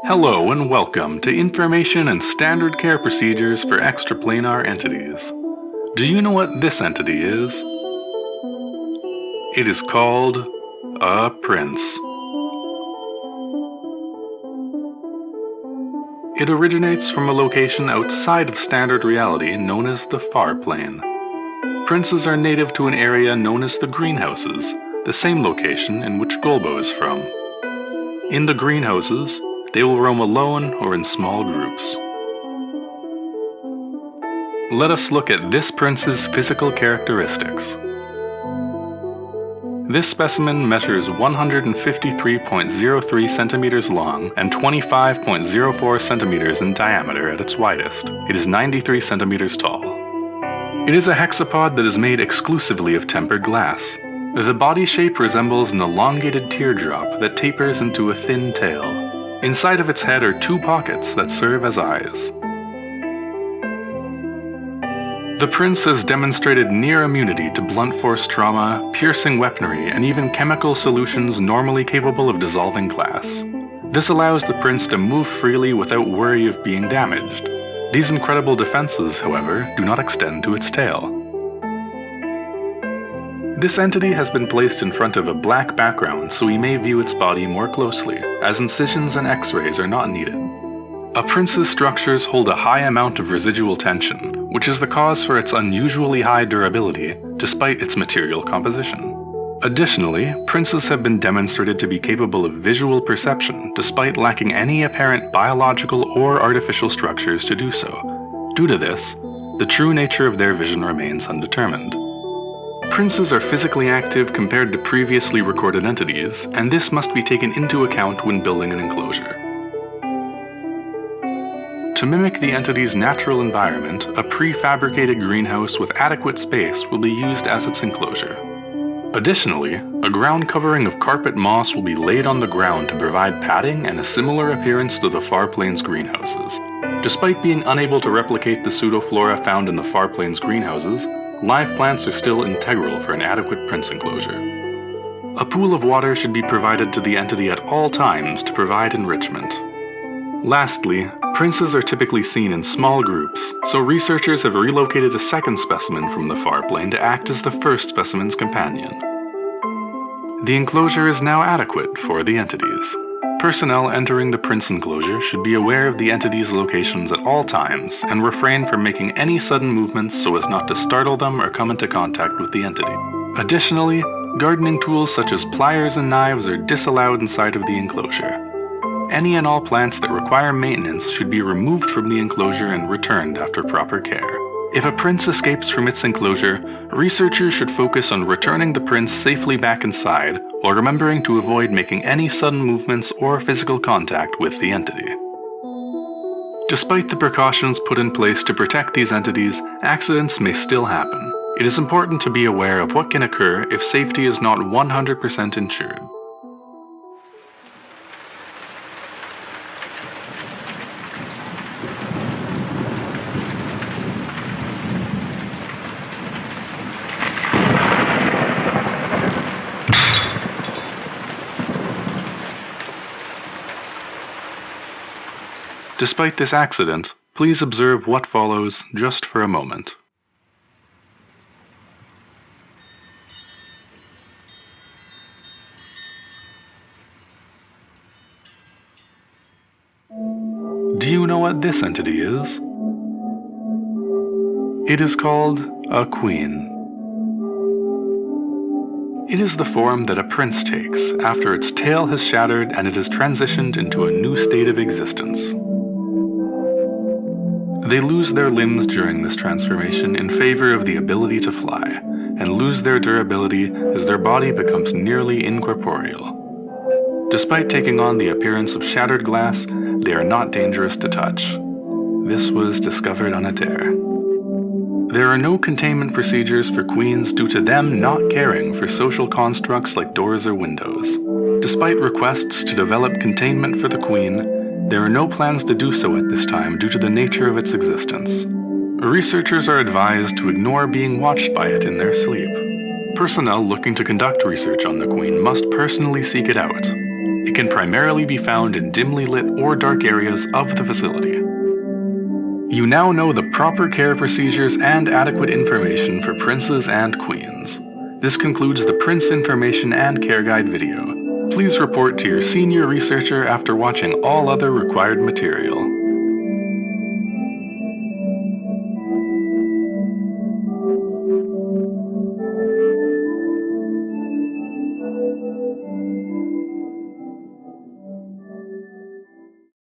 Hello and welcome to Information and Standard Care Procedures for Extraplanar Entities. Do you know what this entity is? It is called a prince. It originates from a location outside of standard reality known as the far plane. Princes are native to an area known as the greenhouses, the same location in which Golbo is from. In the greenhouses, they will roam alone or in small groups. Let us look at this prince's physical characteristics. This specimen measures 153.03 centimeters long and 25.04 centimeters in diameter at its widest. It is 93 centimeters tall. It is a hexapod that is made exclusively of tempered glass. The body shape resembles an elongated teardrop that tapers into a thin tail. Inside of its head are two pockets that serve as eyes. The prince has demonstrated near immunity to blunt force trauma, piercing weaponry, and even chemical solutions normally capable of dissolving glass. This allows the prince to move freely without worry of being damaged. These incredible defenses, however, do not extend to its tail. This entity has been placed in front of a black background so we may view its body more closely, as incisions and x-rays are not needed. A prince's structures hold a high amount of residual tension, which is the cause for its unusually high durability, despite its material composition. Additionally, princes have been demonstrated to be capable of visual perception, despite lacking any apparent biological or artificial structures to do so. Due to this, the true nature of their vision remains undetermined. Princes are physically active compared to previously recorded entities, and this must be taken into account when building an enclosure. To mimic the entity's natural environment, a prefabricated greenhouse with adequate space will be used as its enclosure. Additionally, a ground covering of carpet moss will be laid on the ground to provide padding and a similar appearance to the Far Plains greenhouses. Despite being unable to replicate the pseudoflora found in the Far Plains greenhouses, live plants are still integral for an adequate prince enclosure. A pool of water should be provided to the entity at all times to provide enrichment. Lastly, princes are typically seen in small groups, so researchers have relocated a second specimen from the far plane to act as the first specimen's companion. The enclosure is now adequate for the entities. Personnel entering the prince enclosure should be aware of the entity's locations at all times and refrain from making any sudden movements so as not to startle them or come into contact with the entity. Additionally, gardening tools such as pliers and knives are disallowed inside of the enclosure. Any and all plants that require maintenance should be removed from the enclosure and returned after proper care. If a prince escapes from its enclosure, researchers should focus on returning the prince safely back inside, while remembering to avoid making any sudden movements or physical contact with the entity. Despite the precautions put in place to protect these entities, accidents may still happen. It is important to be aware of what can occur if safety is not 100% ensured. Despite this accident, please observe what follows just for a moment. Do you know what this entity is? It is called a queen. It is the form that a prince takes after its tail has shattered and it has transitioned into a new state of existence. They lose their limbs during this transformation in favor of the ability to fly, and lose their durability as their body becomes nearly incorporeal. Despite taking on the appearance of shattered glass, they are not dangerous to touch. This was discovered on a dare. There are no containment procedures for queens due to them not caring for social constructs like doors or windows. Despite requests to develop containment for the queen, there are no plans to do so at this time due to the nature of its existence. Researchers are advised to ignore being watched by it in their sleep. Personnel looking to conduct research on the queen must personally seek it out. It can primarily be found in dimly lit or dark areas of the facility. You now know the proper care procedures and adequate information for princes and queens. This concludes the Prince Information and Care Guide video. Please report to your senior researcher after watching all other required material.